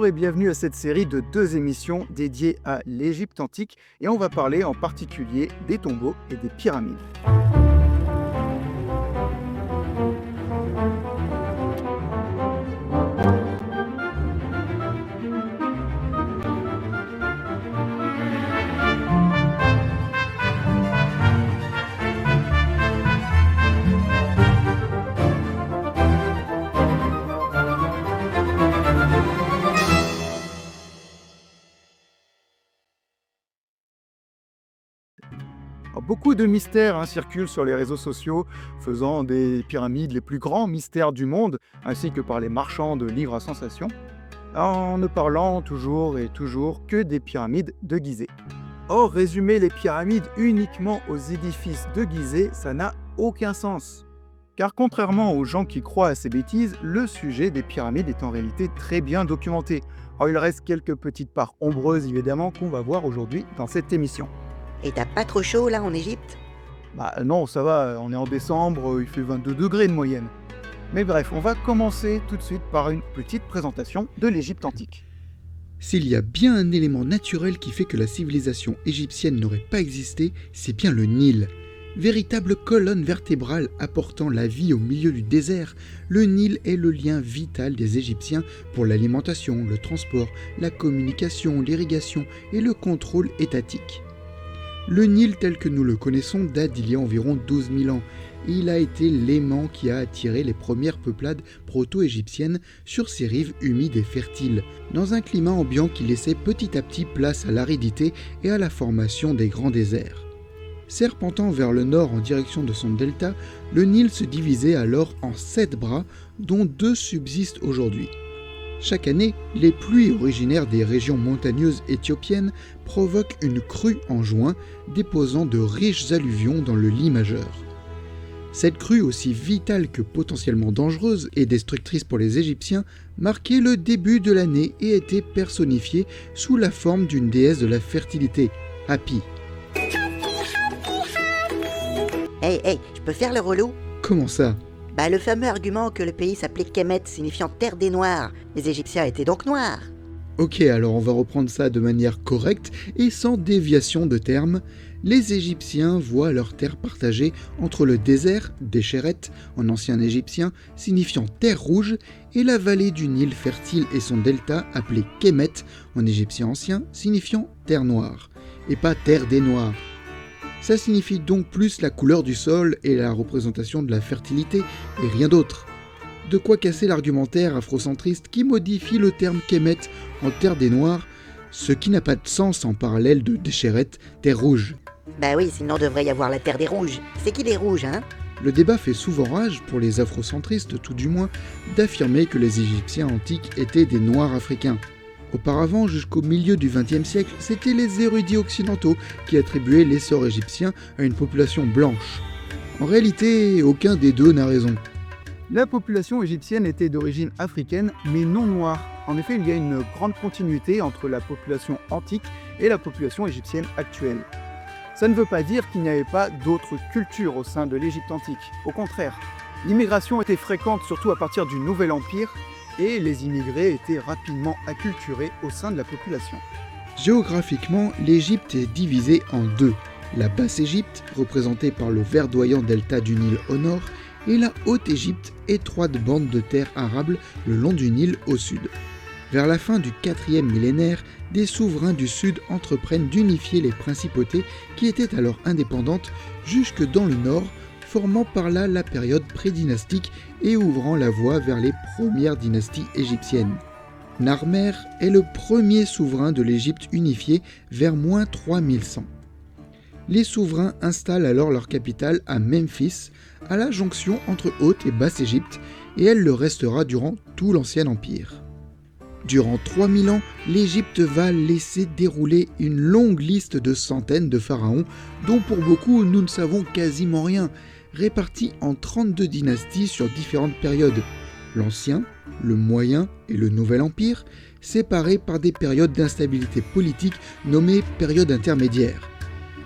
Bonjour et bienvenue à cette série de 2 émissions dédiées à l'Égypte antique et on va parler en particulier des tombeaux et des pyramides. Alors, beaucoup de mystères circulent sur les réseaux sociaux, faisant des pyramides les plus grands mystères du monde, ainsi que par les marchands de livres à sensation, en ne parlant toujours et toujours que des pyramides de Gizeh. Or, résumer les pyramides uniquement aux édifices de Gizeh, ça n'a aucun sens. Car contrairement aux gens qui croient à ces bêtises, le sujet des pyramides est en réalité très bien documenté. Alors, il reste quelques petites parts ombreuses évidemment qu'on va voir aujourd'hui dans cette émission. Et t'as pas trop chaud là en Égypte? Bah non, ça va, on est en décembre, il fait 22 degrés de moyenne. Mais bref, on va commencer tout de suite par une petite présentation de l'Égypte antique. S'il y a bien un élément naturel qui fait que la civilisation égyptienne n'aurait pas existé, c'est bien le Nil. Véritable colonne vertébrale apportant la vie au milieu du désert, le Nil est le lien vital des Égyptiens pour l'alimentation, le transport, la communication, l'irrigation et le contrôle étatique. Le Nil tel que nous le connaissons date d'il y a environ 12 000 ans et il a été l'aimant qui a attiré les premières peuplades proto-égyptiennes sur ses rives humides et fertiles, dans un climat ambiant qui laissait petit à petit place à l'aridité et à la formation des grands déserts. Serpentant vers le nord en direction de son delta, le Nil se divisait alors en 7 bras, dont 2 subsistent aujourd'hui. Chaque année, les pluies originaires des régions montagneuses éthiopiennes provoquent une crue en juin, déposant de riches alluvions dans le lit majeur. Cette crue, aussi vitale que potentiellement dangereuse et destructrice pour les Égyptiens, marquait le début de l'année et était personnifiée sous la forme d'une déesse de la fertilité, Hapi. Hey, je peux faire le relou? Comment ça ? Le fameux argument que le pays s'appelait Kemet, signifiant terre des Noirs. Les Égyptiens étaient donc noirs. Ok, alors on va reprendre ça de manière correcte et sans déviation de terme. Les Égyptiens voient leur terre partagée entre le désert, Décheret, en ancien égyptien, signifiant terre rouge, et la vallée du Nil fertile et son delta, appelé Kemet, en égyptien ancien, signifiant terre noire, et pas terre des Noirs. Ça signifie donc plus la couleur du sol et la représentation de la fertilité, et rien d'autre. De quoi casser l'argumentaire afrocentriste qui modifie le terme Kemet en terre des Noirs, ce qui n'a pas de sens en parallèle de Décheret, terre rouge. Oui, sinon devrait y avoir la terre des rouges. C'est qui les rouges, hein? Le débat fait souvent rage, pour les afrocentristes tout du moins, d'affirmer que les Égyptiens antiques étaient des Noirs africains. Auparavant, jusqu'au milieu du XXe siècle, c'étaient les érudits occidentaux qui attribuaient l'essor égyptien à une population blanche. En réalité, aucun des deux n'a raison. La population égyptienne était d'origine africaine, mais non noire. En effet, il y a une grande continuité entre la population antique et la population égyptienne actuelle. Ça ne veut pas dire qu'il n'y avait pas d'autres cultures au sein de l'Égypte antique. Au contraire, l'immigration était fréquente surtout à partir du Nouvel Empire, et les immigrés étaient rapidement acculturés au sein de la population. Géographiquement, l'Égypte est divisée en deux. La Basse-Égypte, représentée par le verdoyant delta du Nil au nord, et la Haute-Égypte, étroite bande de terre arable le long du Nil au sud. Vers la fin du 4e millénaire, des souverains du sud entreprennent d'unifier les principautés qui étaient alors indépendantes jusque dans le nord, formant par là la période prédynastique et ouvrant la voie vers les premières dynasties égyptiennes. Narmer est le premier souverain de l'Égypte unifiée vers moins 3100. Les souverains installent alors leur capitale à Memphis, à la jonction entre Haute et Basse-Égypte, et elle le restera durant tout l'Ancien Empire. Durant 3000 ans, l'Égypte va laisser dérouler une longue liste de centaines de pharaons, dont pour beaucoup nous ne savons quasiment rien, répartis en 32 dynasties sur différentes périodes, l'Ancien, le Moyen et le Nouvel Empire, séparés par des périodes d'instabilité politique nommées périodes intermédiaires,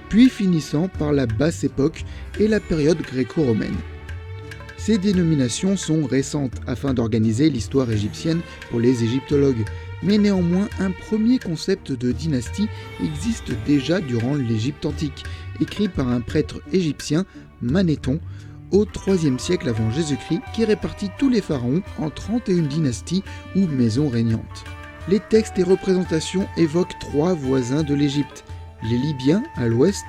puis finissant par la Basse Époque et la période gréco-romaine. Ces dénominations sont récentes afin d'organiser l'histoire égyptienne pour les égyptologues, Mais néanmoins, un premier concept de dynastie existe déjà durant l'Égypte antique, écrit par un prêtre égyptien, Manéthon, au IIIe siècle avant Jésus-Christ, qui répartit tous les pharaons en 31 dynasties ou maisons régnantes. Les textes et représentations évoquent 3 voisins de l'Égypte, les Libyens à l'ouest,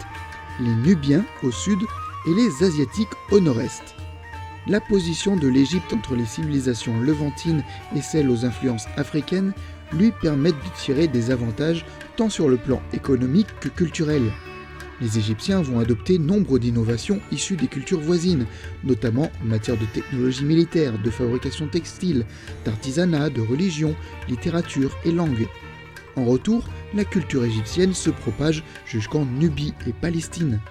les Nubiens au sud et les Asiatiques au nord-est. La position de l'Égypte entre les civilisations levantines et celles aux influences africaines lui permettent de tirer des avantages tant sur le plan économique que culturel. Les Égyptiens vont adopter nombre d'innovations issues des cultures voisines, notamment en matière de technologie militaire, de fabrication textile, d'artisanat, de religion, littérature et langue. En retour, la culture égyptienne se propage jusqu'en Nubie et Palestine.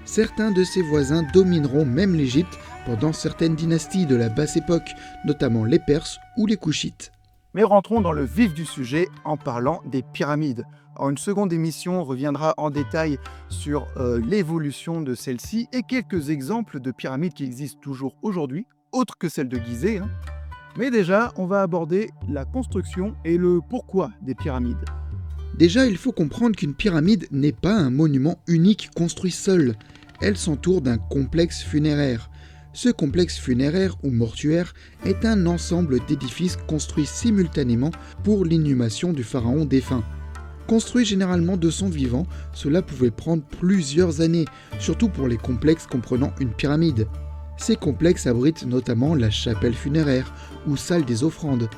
Certains de ses voisins domineront même l'Égypte pendant certaines dynasties de la basse époque, notamment les Perses ou les Koushites. Mais rentrons dans le vif du sujet en parlant des pyramides. Alors, une seconde émission reviendra en détail sur l'évolution de celles-ci et quelques exemples de pyramides qui existent toujours aujourd'hui, autres que celle de Gizeh. Mais déjà, on va aborder la construction et le pourquoi des pyramides. Déjà, il faut comprendre qu'une pyramide n'est pas un monument unique construit seul. Elle s'entoure d'un complexe funéraire. Ce complexe funéraire ou mortuaire est un ensemble d'édifices construits simultanément pour l'inhumation du pharaon défunt. Construit généralement de son vivant, cela pouvait prendre plusieurs années, surtout pour les complexes comprenant une pyramide. Ces complexes abritent notamment la chapelle funéraire ou salle des offrandes,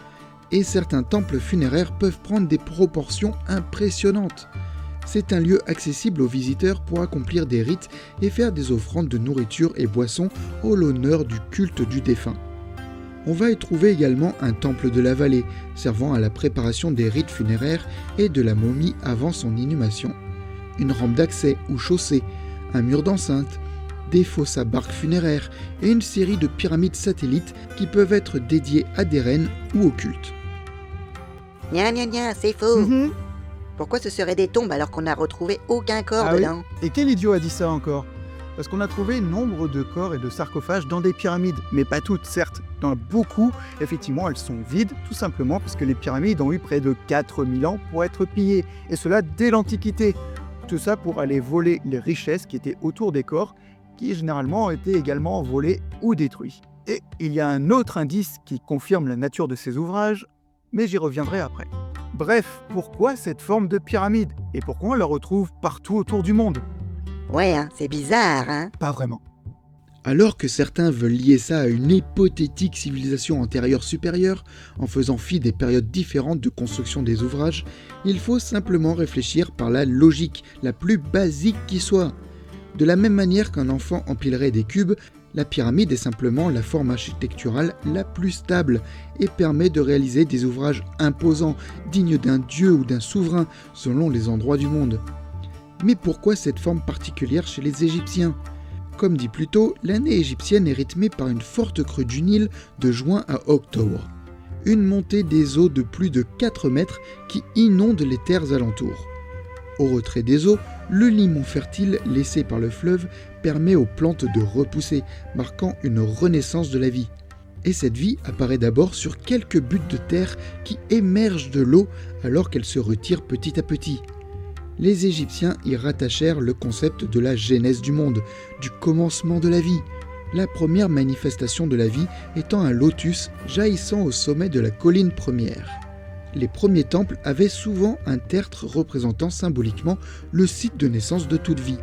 et certains temples funéraires peuvent prendre des proportions impressionnantes. C'est un lieu accessible aux visiteurs pour accomplir des rites et faire des offrandes de nourriture et boissons en l'honneur du culte du défunt. On va y trouver également un temple de la vallée, servant à la préparation des rites funéraires et de la momie avant son inhumation. Une rampe d'accès ou chaussée, un mur d'enceinte, des fosses à barques funéraires et une série de pyramides satellites qui peuvent être dédiées à des reines ou au culte. Gna gna gna, c'est faux. Pourquoi ce seraient des tombes alors qu'on n'a retrouvé aucun corps dedans? Et quel idiot a dit ça encore? Parce qu'on a trouvé nombre de corps et de sarcophages dans des pyramides, mais pas toutes, certes. Dans beaucoup, effectivement, elles sont vides, tout simplement parce que les pyramides ont eu près de 4000 ans pour être pillées, et cela dès l'Antiquité. Tout ça pour aller voler les richesses qui étaient autour des corps, qui généralement étaient également volés ou détruits. Et il y a un autre indice qui confirme la nature de ces ouvrages, mais j'y reviendrai après. Bref, pourquoi cette forme de pyramide? Et pourquoi on la retrouve partout autour du monde? Ouais, c'est bizarre, hein? Pas vraiment. Alors que certains veulent lier ça à une hypothétique civilisation antérieure supérieure, en faisant fi des périodes différentes de construction des ouvrages, il faut simplement réfléchir par la logique la plus basique qui soit. De la même manière qu'un enfant empilerait des cubes, la pyramide est simplement la forme architecturale la plus stable et permet de réaliser des ouvrages imposants, dignes d'un dieu ou d'un souverain, selon les endroits du monde. Mais pourquoi cette forme particulière chez les Égyptiens? Comme dit plus tôt, l'année égyptienne est rythmée par une forte crue du Nil de juin à octobre. Une montée des eaux de plus de 4 mètres qui inonde les terres alentours. Au retrait des eaux, le limon fertile laissé par le fleuve permet aux plantes de repousser, marquant une renaissance de la vie. Et cette vie apparaît d'abord sur quelques buttes de terre qui émergent de l'eau alors qu'elle se retire petit à petit. Les Égyptiens y rattachèrent le concept de la genèse du monde, du commencement de la vie. La première manifestation de la vie étant un lotus jaillissant au sommet de la colline première. Les premiers temples avaient souvent un tertre représentant symboliquement le site de naissance de toute vie.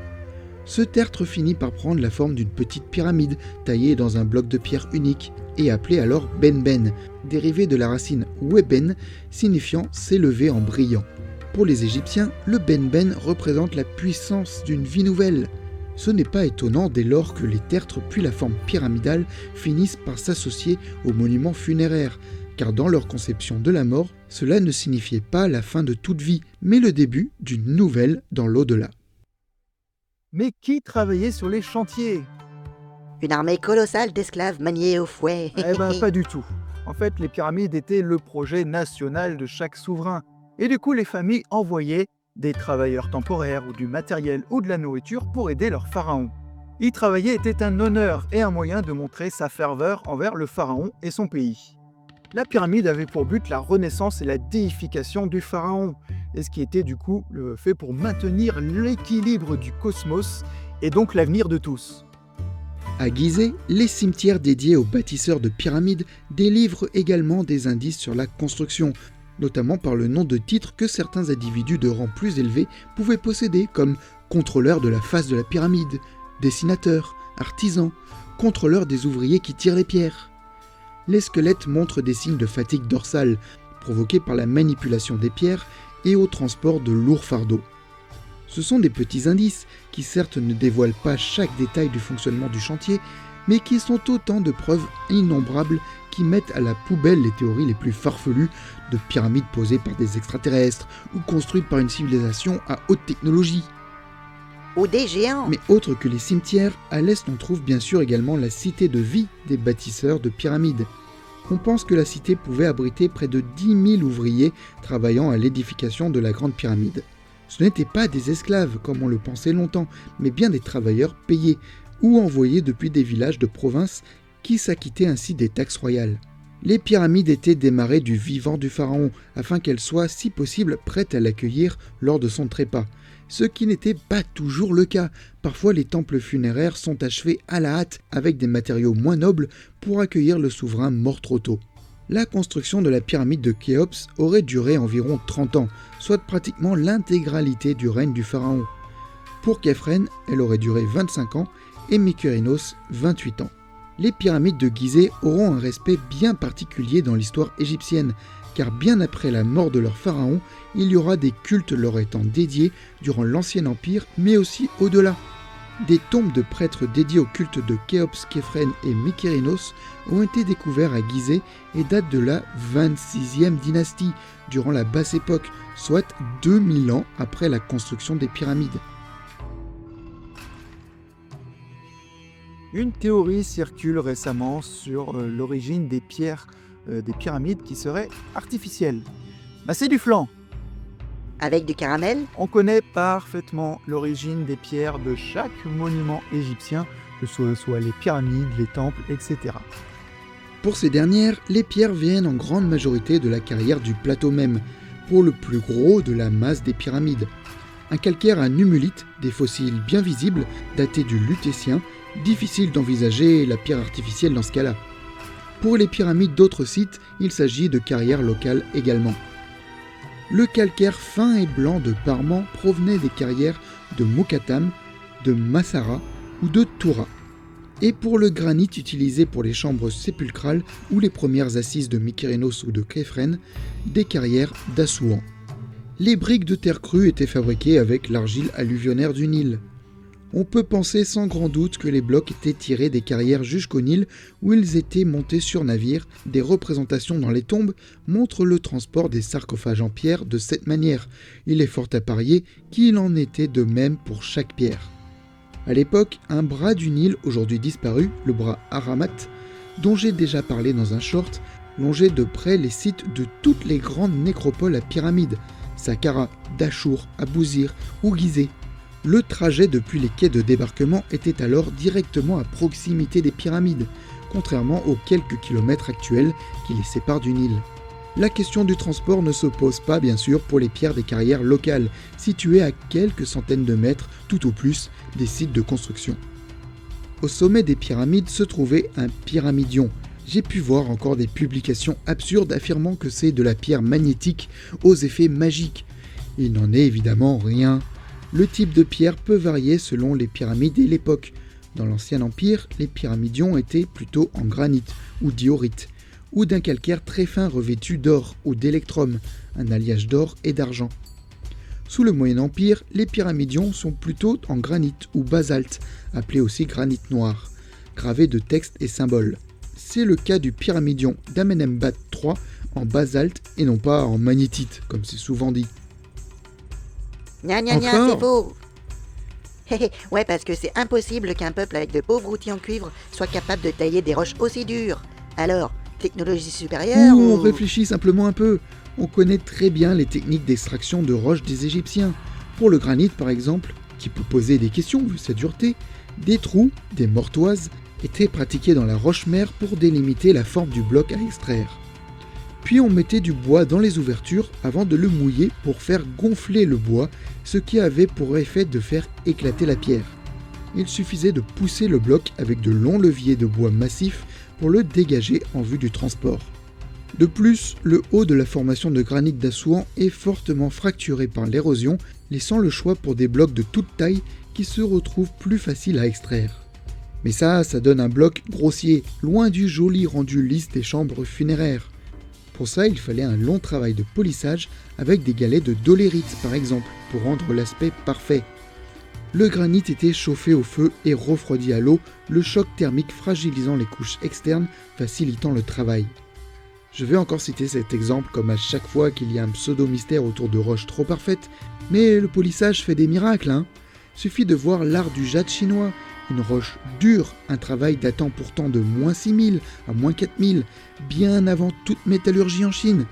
Ce tertre finit par prendre la forme d'une petite pyramide taillée dans un bloc de pierre unique et appelée alors benben, dérivé de la racine weben signifiant s'élever en brillant. Pour les Égyptiens, le benben représente la puissance d'une vie nouvelle. Ce n'est pas étonnant dès lors que les tertres puis la forme pyramidale finissent par s'associer aux monuments funéraires, car dans leur conception de la mort, cela ne signifiait pas la fin de toute vie, mais le début d'une nouvelle dans l'au-delà. Mais qui travaillait sur les chantiers? Une armée colossale d'esclaves maniés au fouet. Eh ben pas du tout. En fait, les pyramides étaient le projet national de chaque souverain. Et du coup, les familles envoyaient des travailleurs temporaires ou du matériel ou de la nourriture pour aider leur pharaon. Y travailler était un honneur et un moyen de montrer sa ferveur envers le pharaon et son pays. La pyramide avait pour but la renaissance et la déification du pharaon, et ce qui était du coup fait pour maintenir l'équilibre du cosmos et donc l'avenir de tous. À Gizeh, les cimetières dédiés aux bâtisseurs de pyramides délivrent également des indices sur la construction, notamment par le nom de titres que certains individus de rang plus élevé pouvaient posséder, comme contrôleur de la face de la pyramide, dessinateur, artisan, contrôleur des ouvriers qui tirent les pierres. Les squelettes montrent des signes de fatigue dorsale, provoqués par la manipulation des pierres et au transport de lourds fardeaux. Ce sont des petits indices qui certes ne dévoilent pas chaque détail du fonctionnement du chantier, mais qui sont autant de preuves innombrables qui mettent à la poubelle les théories les plus farfelues de pyramides posées par des extraterrestres ou construites par une civilisation à haute technologie. Ou des géants. Mais autre que les cimetières, à l'est on trouve bien sûr également la cité de vie des bâtisseurs de pyramides. On pense que la cité pouvait abriter près de 10 000 ouvriers travaillant à l'édification de la grande pyramide. Ce n'étaient pas des esclaves comme on le pensait longtemps, mais bien des travailleurs payés ou envoyés depuis des villages de province qui s'acquittaient ainsi des taxes royales. Les pyramides étaient démarrées du vivant du pharaon afin qu'elles soient si possible prêtes à l'accueillir lors de son trépas. Ce qui n'était pas toujours le cas. Parfois les temples funéraires sont achevés à la hâte avec des matériaux moins nobles pour accueillir le souverain mort trop tôt. La construction de la pyramide de Khéops aurait duré environ 30 ans, soit pratiquement l'intégralité du règne du pharaon. Pour Khéphren, elle aurait duré 25 ans et Mykérinos 28 ans. Les pyramides de Gizeh auront un respect bien particulier dans l'histoire égyptienne, car bien après la mort de leur pharaon, il y aura des cultes leur étant dédiés durant l'Ancien Empire, mais aussi au-delà. Des tombes de prêtres dédiés au culte de Khéops, Khéphren et Mykérinos ont été découverts à Gizeh et datent de la 26e dynastie, durant la Basse Époque, soit 2000 ans après la construction des pyramides. Une théorie circule récemment sur l'origine des pierres des pyramides qui seraient artificielles. C'est du flan. Avec du caramel. On connaît parfaitement l'origine des pierres de chaque monument égyptien, que ce soit les pyramides, les temples, etc. Pour ces dernières, les pierres viennent en grande majorité de la carrière du plateau même, pour le plus gros de la masse des pyramides. Un calcaire à numulite, des fossiles bien visibles, datés du Lutétien, difficile d'envisager la pierre artificielle dans ce cas-là. Pour les pyramides d'autres sites, il s'agit de carrières locales également. Le calcaire fin et blanc de Parman provenait des carrières de Mokattam, de Massara ou de Toura. Et pour le granit utilisé pour les chambres sépulcrales ou les premières assises de Mykérinos ou de Khéphren, des carrières d'Assouan. Les briques de terre crue étaient fabriquées avec l'argile alluvionnaire du Nil. On peut penser sans grand doute que les blocs étaient tirés des carrières jusqu'au Nil où ils étaient montés sur navires. Des représentations dans les tombes montrent le transport des sarcophages en pierre de cette manière. Il est fort à parier qu'il en était de même pour chaque pierre. À l'époque, un bras du Nil, aujourd'hui disparu, le bras Aramat, dont j'ai déjà parlé dans un short, longeait de près les sites de toutes les grandes nécropoles à pyramides, Saqqara, Dachour, Abousir ou Gizeh. Le trajet depuis les quais de débarquement était alors directement à proximité des pyramides, contrairement aux quelques kilomètres actuels qui les séparent du Nil. La question du transport ne se pose pas bien sûr pour les pierres des carrières locales, situées à quelques centaines de mètres, tout au plus, des sites de construction. Au sommet des pyramides se trouvait un pyramidion. J'ai pu voir encore des publications absurdes affirmant que c'est de la pierre magnétique aux effets magiques. Il n'en est évidemment rien. Le type de pierre peut varier selon les pyramides et l'époque. Dans l'Ancien Empire, les pyramidions étaient plutôt en granit ou diorite, ou d'un calcaire très fin revêtu d'or ou d'électrum, un alliage d'or et d'argent. Sous le Moyen Empire, les pyramidions sont plutôt en granit ou basalte, appelé aussi granit noir, gravé de textes et symboles. C'est le cas du pyramidion d'Amenemhat III en basalte et non pas en magnétite, comme c'est souvent dit. Gna gna gna, c'est faux. Ouais, parce que c'est impossible qu'un peuple avec de pauvres outils en cuivre soit capable de tailler des roches aussi dures. Alors, technologie supérieure on réfléchit simplement un peu. On connaît très bien les techniques d'extraction de roches des Égyptiens. Pour le granit, par exemple, qui peut poser des questions vu sa dureté, des trous, des mortoises, étaient pratiqués dans la roche-mère pour délimiter la forme du bloc à extraire. Puis on mettait du bois dans les ouvertures avant de le mouiller pour faire gonfler le bois, ce qui avait pour effet de faire éclater la pierre. Il suffisait de pousser le bloc avec de longs leviers de bois massif pour le dégager en vue du transport. De plus, le haut de la formation de granit d'Assouan est fortement fracturé par l'érosion, laissant le choix pour des blocs de toute taille qui se retrouvent plus faciles à extraire. Mais ça donne un bloc grossier, loin du joli rendu lisse des chambres funéraires. Pour ça, il fallait un long travail de polissage avec des galets de dolérite par exemple, pour rendre l'aspect parfait. Le granit était chauffé au feu et refroidi à l'eau, le choc thermique fragilisant les couches externes, facilitant le travail. Je vais encore citer cet exemple comme à chaque fois qu'il y a un pseudo-mystère autour de roches trop parfaites, mais le polissage fait des miracles, hein. Suffit de voir l'art du jade chinois, une roche dure, un travail datant pourtant de -6000 à -4000, bien avant toute métallurgie en Chine.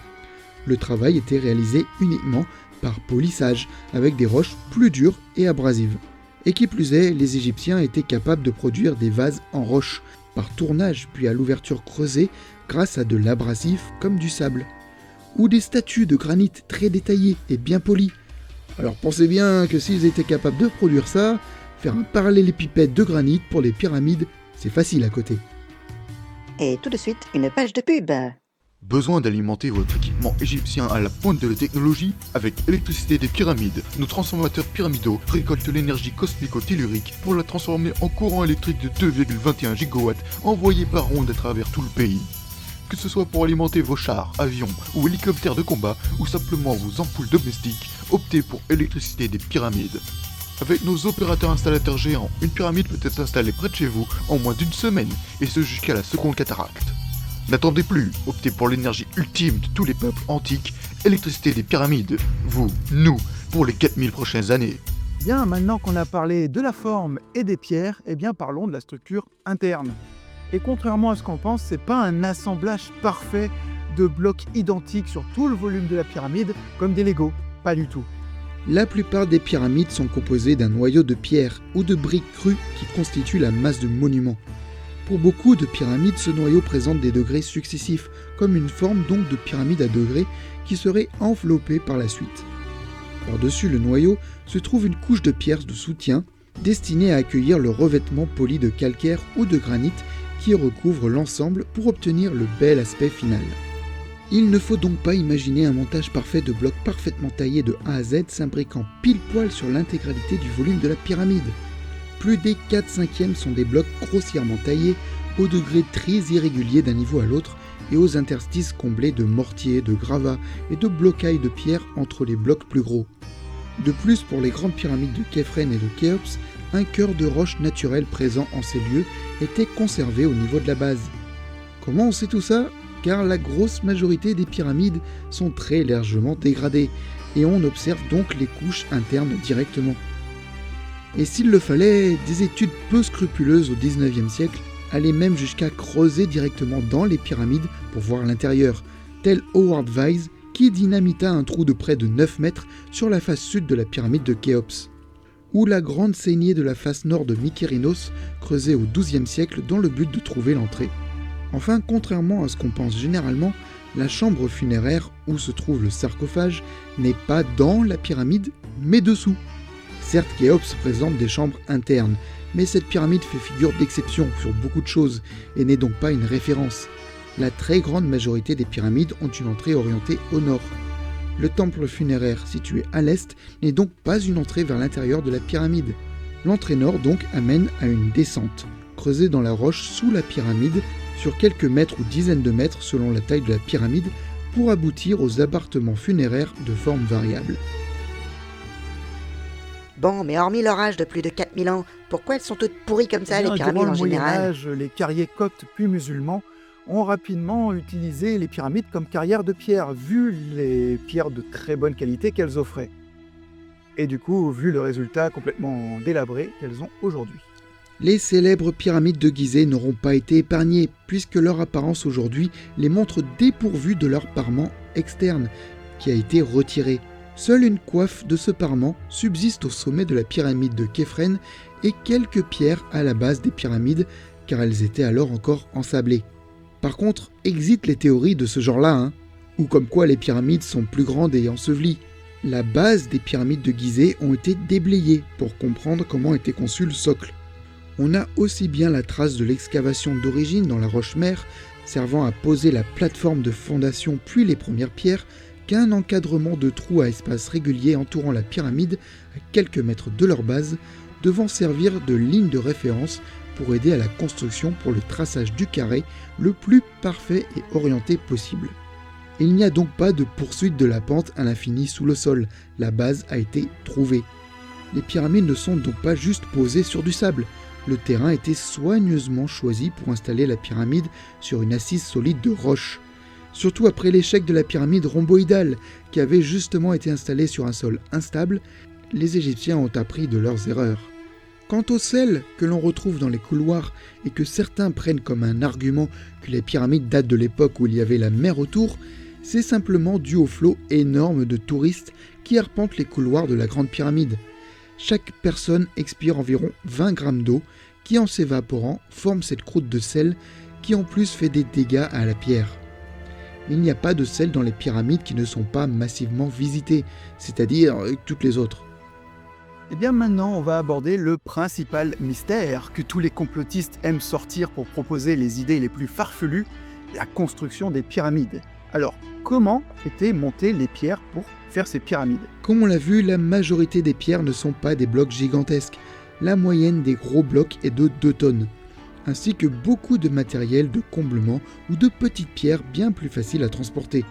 Le travail était réalisé uniquement par polissage, avec des roches plus dures et abrasives. Et qui plus est, les Égyptiens étaient capables de produire des vases en roche, par tournage puis à l'ouverture creusée, grâce à de l'abrasif comme du sable. Ou des statues de granit très détaillées et bien polies. Alors pensez bien que s'ils étaient capables de produire ça, faire un parallélépipède de granit pour les pyramides, c'est facile à côté. Et tout de suite, une page de pub. Besoin d'alimenter votre équipement égyptien à la pointe de la technologie? Avec l'électricité des pyramides, nos transformateurs pyramidaux récoltent l'énergie cosmico-tellurique pour la transformer en courant électrique de 2,21 gigawatts envoyé par onde à travers tout le pays. Que ce soit pour alimenter vos chars, avions ou hélicoptères de combat ou simplement vos ampoules domestiques, optez pour l'électricité des pyramides. Avec nos opérateurs installateurs géants, une pyramide peut être installée près de chez vous en moins d'une semaine, et ce jusqu'à la seconde cataracte. N'attendez plus, optez pour l'énergie ultime de tous les peuples antiques, électricité des pyramides, vous, nous, pour les 4000 prochaines années. Bien, maintenant qu'on a parlé de la forme et des pierres, eh bien parlons de la structure interne. Et contrairement à ce qu'on pense, c'est pas un assemblage parfait de blocs identiques sur tout le volume de la pyramide comme des Lego, pas du tout. La plupart des pyramides sont composées d'un noyau de pierre ou de briques crues qui constituent la masse du monument. Pour beaucoup de pyramides, ce noyau présente des degrés successifs, comme une forme donc de pyramide à degrés qui serait enveloppée par la suite. Par-dessus le noyau se trouve une couche de pierre de soutien destinée à accueillir le revêtement poli de calcaire ou de granit qui recouvre l'ensemble pour obtenir le bel aspect final. Il ne faut donc pas imaginer un montage parfait de blocs parfaitement taillés de A à Z s'imbriquant pile poil sur l'intégralité du volume de la pyramide. Plus des 4/5 sont des blocs grossièrement taillés, au degré très irrégulier d'un niveau à l'autre et aux interstices comblés de mortiers, de gravats et de blocailles de pierre entre les blocs plus gros. De plus, pour les grandes pyramides de Khéphren et de Khéops, un cœur de roche naturel présent en ces lieux était conservé au niveau de la base. Comment on sait tout ça ? Car la grosse majorité des pyramides sont très largement dégradées, et on observe donc les couches internes directement. Et s'il le fallait, des études peu scrupuleuses au XIXe siècle allaient même jusqu'à creuser directement dans les pyramides pour voir l'intérieur, tel Howard Weiss qui dynamita un trou de près de 9 mètres sur la face sud de la pyramide de Khéops, ou la grande saignée de la face nord de Mykérinos, creusée au XIIe siècle dans le but de trouver l'entrée. Enfin, contrairement à ce qu'on pense généralement, la chambre funéraire où se trouve le sarcophage n'est pas dans la pyramide, mais dessous. Certes, Khéops présente des chambres internes, mais cette pyramide fait figure d'exception sur beaucoup de choses et n'est donc pas une référence. La très grande majorité des pyramides ont une entrée orientée au nord. Le temple funéraire situé à l'est n'est donc pas une entrée vers l'intérieur de la pyramide. L'entrée nord donc amène à une descente, creusée dans la roche sous la pyramide, sur quelques mètres ou dizaines de mètres selon la taille de la pyramide, pour aboutir aux appartements funéraires de forme variable. Bon, mais hormis leur âge de plus de 4000 ans, pourquoi elles sont toutes pourries comme ça, Eh bien, les pyramides durant en le général? Moyen-Âge, les carriers coptes puis musulmans ont rapidement utilisé les pyramides comme carrières de pierre, vu les pierres de très bonne qualité qu'elles offraient. Et du coup, vu le résultat complètement délabré qu'elles ont aujourd'hui. Les célèbres pyramides de Gizeh n'auront pas été épargnées, puisque leur apparence aujourd'hui les montre dépourvues de leur parement externe, qui a été retiré. Seule une coiffe de ce parement subsiste au sommet de la pyramide de Khéphren et quelques pierres à la base des pyramides, car elles étaient alors encore ensablées. Par contre, exit les théories de ce genre-là, ou comme quoi les pyramides sont plus grandes et ensevelies. La base des pyramides de Gizeh ont été déblayées pour comprendre comment était conçu le socle. On a aussi bien la trace de l'excavation d'origine dans la roche-mère, servant à poser la plateforme de fondation puis les premières pierres, qu'un encadrement de trous à espace régulier entourant la pyramide à quelques mètres de leur base, devant servir de ligne de référence pour aider à la construction pour le traçage du carré le plus parfait et orienté possible. Il n'y a donc pas de poursuite de la pente à l'infini sous le sol, la base a été trouvée. Les pyramides ne sont donc pas juste posées sur du sable, le terrain était soigneusement choisi pour installer la pyramide sur une assise solide de roche. Surtout après l'échec de la pyramide rhomboïdale, qui avait justement été installée sur un sol instable, les Égyptiens ont appris de leurs erreurs. Quant au sel que l'on retrouve dans les couloirs et que certains prennent comme un argument que les pyramides datent de l'époque où il y avait la mer autour, c'est simplement dû au flot énorme de touristes qui arpentent les couloirs de la grande pyramide. Chaque personne expire environ 20 grammes d'eau qui, en s'évaporant, forme cette croûte de sel qui en plus fait des dégâts à la pierre. Il n'y a pas de sel dans les pyramides qui ne sont pas massivement visitées, c'est-à-dire toutes les autres. Et bien maintenant, on va aborder le principal mystère que tous les complotistes aiment sortir pour proposer les idées les plus farfelues, la construction des pyramides. Alors, comment étaient montées les pierres pour faire ces pyramides ? Comme on l'a vu, la majorité des pierres ne sont pas des blocs gigantesques. La moyenne des gros blocs est de 2 tonnes, ainsi que beaucoup de matériel de comblement ou de petites pierres bien plus faciles à transporter,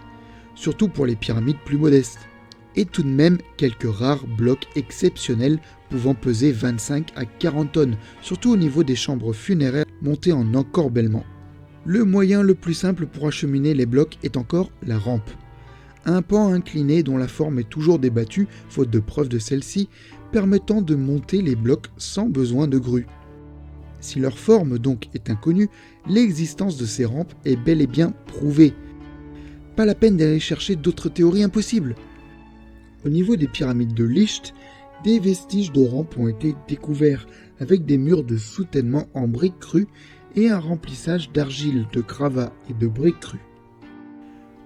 surtout pour les pyramides plus modestes. Et tout de même quelques rares blocs exceptionnels pouvant peser 25 à 40 tonnes, surtout au niveau des chambres funéraires montées en encorbellement. Le moyen le plus simple pour acheminer les blocs est encore la rampe. Un pan incliné dont la forme est toujours débattue, faute de preuve de celle-ci, permettant de monter les blocs sans besoin de grue. Si leur forme donc est inconnue, l'existence de ces rampes est bel et bien prouvée. Pas la peine d'aller chercher d'autres théories impossibles. Au niveau des pyramides de Licht, des vestiges de rampes ont été découverts, avec des murs de soutènement en briques crues et un remplissage d'argile, de gravats et de briques crues.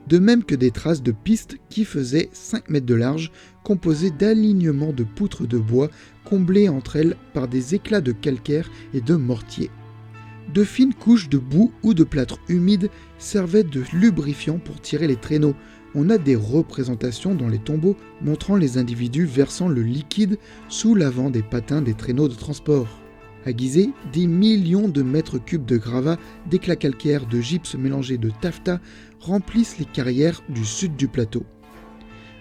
De même que des traces de pistes qui faisaient 5 mètres de large, composées d'alignements de poutres de bois comblées entre elles par des éclats de calcaire et de mortier. De fines couches de boue ou de plâtre humide servaient de lubrifiant pour tirer les traîneaux. On a des représentations dans les tombeaux montrant les individus versant le liquide sous l'avant des patins des traîneaux de transport. À Gizeh, des millions de mètres cubes de gravats, d'éclats calcaires, de gypse mélangé de taffetas remplissent les carrières du sud du plateau.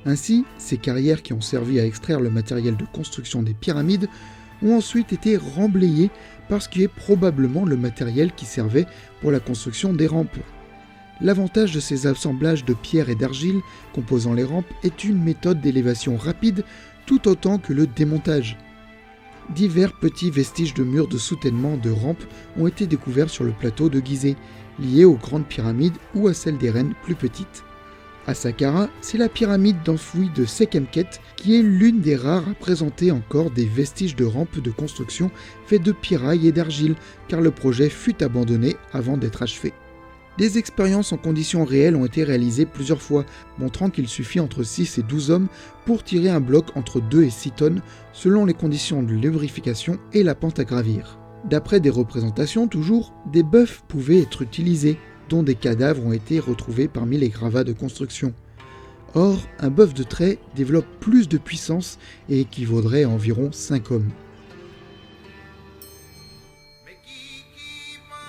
Ainsi, ces carrières qui ont servi à extraire le matériel de construction des pyramides ont ensuite été remblayées par ce qui est probablement le matériel qui servait pour la construction des rampes. L'avantage de ces assemblages de pierre et d'argile composant les rampes est une méthode d'élévation rapide tout autant que le démontage. Divers petits vestiges de murs de soutènement de rampes ont été découverts sur le plateau de Gizeh, liés aux grandes pyramides ou à celles des reines plus petites. À Saqqara, c'est la pyramide d'enfouis de Sekhemkhet qui est l'une des rares à présenter encore des vestiges de rampes de construction faits de pierraille et d'argile, car le projet fut abandonné avant d'être achevé. Des expériences en conditions réelles ont été réalisées plusieurs fois, montrant qu'il suffit entre 6 et 12 hommes pour tirer un bloc entre 2 et 6 tonnes, selon les conditions de lubrification et la pente à gravir. D'après des représentations toujours, des bœufs pouvaient être utilisés, dont des cadavres ont été retrouvés parmi les gravats de construction. Or, un bœuf de trait développe plus de puissance et équivaudrait à environ 5 hommes.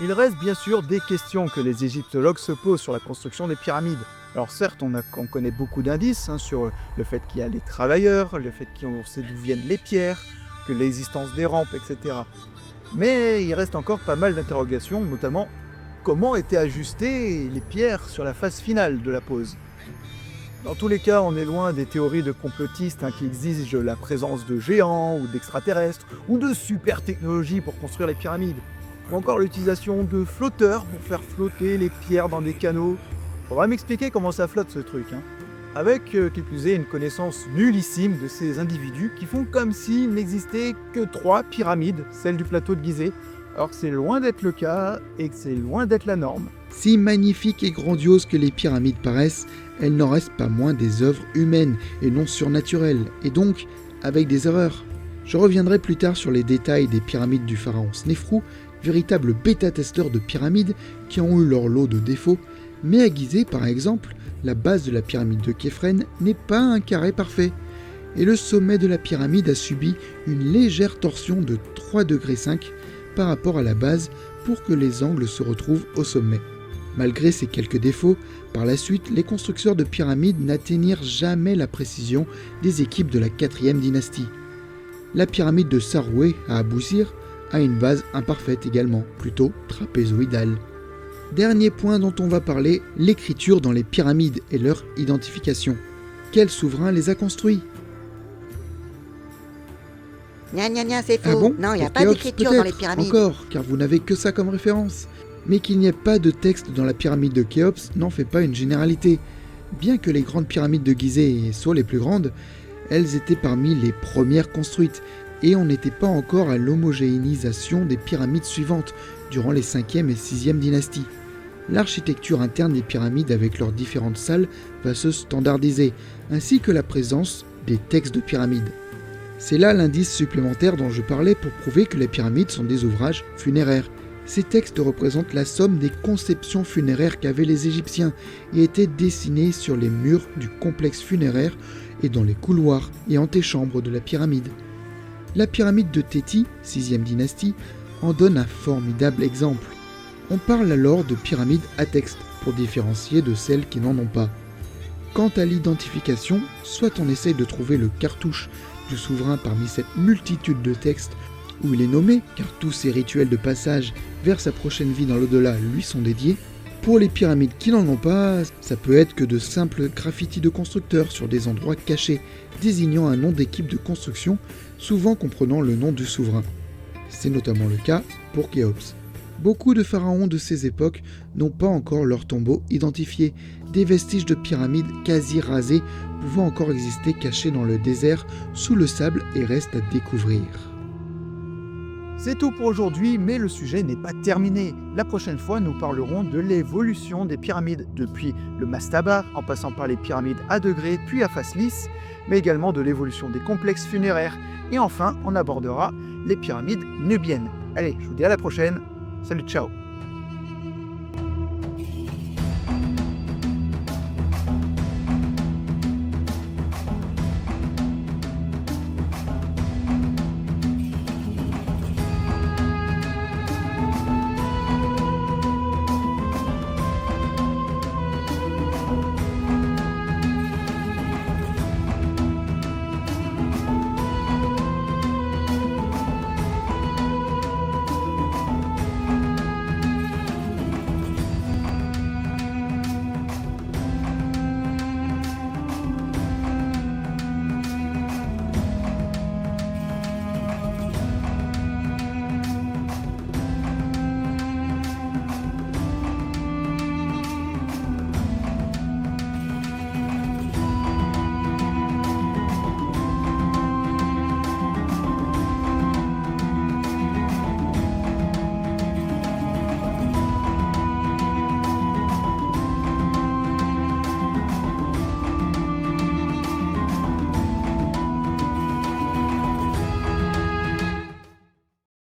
Il reste bien sûr des questions que les égyptologues se posent sur la construction des pyramides. Alors certes, on connaît beaucoup d'indices sur le fait qu'il y a les travailleurs, le fait qu'on sait d'où viennent les pierres, que l'existence des rampes, etc. Mais il reste encore pas mal d'interrogations, notamment comment étaient ajustées les pierres sur la phase finale de la pose. Dans tous les cas, on est loin des théories de complotistes qui exigent la présence de géants ou d'extraterrestres ou de super technologies pour construire les pyramides. Ou encore l'utilisation de flotteurs pour faire flotter les pierres dans des canaux. Faudra m'expliquer comment ça flotte ce truc. Avec, qui plus est, une connaissance nullissime de ces individus qui font comme s'il n'existait que 3 pyramides, celle du plateau de Gizeh, alors que c'est loin d'être le cas et que c'est loin d'être la norme. Si magnifiques et grandioses que les pyramides paraissent, elles n'en restent pas moins des œuvres humaines et non surnaturelles, et donc avec des erreurs. Je reviendrai plus tard sur les détails des pyramides du pharaon Snéfrou, véritable bêta-testeur de pyramides qui ont eu leur lot de défauts, mais à Gizeh par exemple, la base de la pyramide de Képhren n'est pas un carré parfait, et le sommet de la pyramide a subi une légère torsion de 3,5 degrés par rapport à la base pour que les angles se retrouvent au sommet. Malgré ces quelques défauts, par la suite, les constructeurs de pyramides n'atteignirent jamais la précision des équipes de la 4e dynastie. La pyramide de Saroué à Abousir a une base imparfaite également, plutôt trapézoïdale. Dernier point dont on va parler, l'écriture dans les pyramides et leur identification. Quel souverain les a construits? C'est faux. Ah bon? Non, il n'y a Pour pas Khéops, d'écriture dans les peut-être, pyramides. encore, car vous n'avez que ça comme référence. Mais qu'il n'y ait pas de texte dans la pyramide de Khéops n'en fait pas une généralité. Bien que les grandes pyramides de Gizeh soient les plus grandes, elles étaient parmi les premières construites, et on n'était pas encore à l'homogénéisation des pyramides suivantes, durant les 5e et 6e dynasties. L'architecture interne des pyramides avec leurs différentes salles va se standardiser, ainsi que la présence des textes de pyramides. C'est là l'indice supplémentaire dont je parlais pour prouver que les pyramides sont des ouvrages funéraires. Ces textes représentent la somme des conceptions funéraires qu'avaient les Égyptiens et étaient dessinés sur les murs du complexe funéraire et dans les couloirs et antéchambres de la pyramide. La pyramide de Téti, 6e dynastie, en donne un formidable exemple. On parle alors de pyramide à texte pour différencier de celles qui n'en ont pas. Quant à l'identification, soit on essaye de trouver le cartouche du souverain parmi cette multitude de textes où il est nommé, car tous ces rituels de passage vers sa prochaine vie dans l'au-delà lui sont dédiés. Pour les pyramides qui n'en ont pas, ça peut être que de simples graffitis de constructeurs sur des endroits cachés, désignant un nom d'équipe de construction, souvent comprenant le nom du souverain. C'est notamment le cas pour Khéops. Beaucoup de pharaons de ces époques n'ont pas encore leur tombeau identifié, des vestiges de pyramides quasi rasées pouvant encore exister cachés dans le désert, sous le sable et restent à découvrir. C'est tout pour aujourd'hui, mais le sujet n'est pas terminé. La prochaine fois, nous parlerons de l'évolution des pyramides depuis le mastaba, en passant par les pyramides à degrés, puis à face lisse, mais également de l'évolution des complexes funéraires. Et enfin, on abordera les pyramides nubiennes. Allez, je vous dis à la prochaine. Salut, ciao!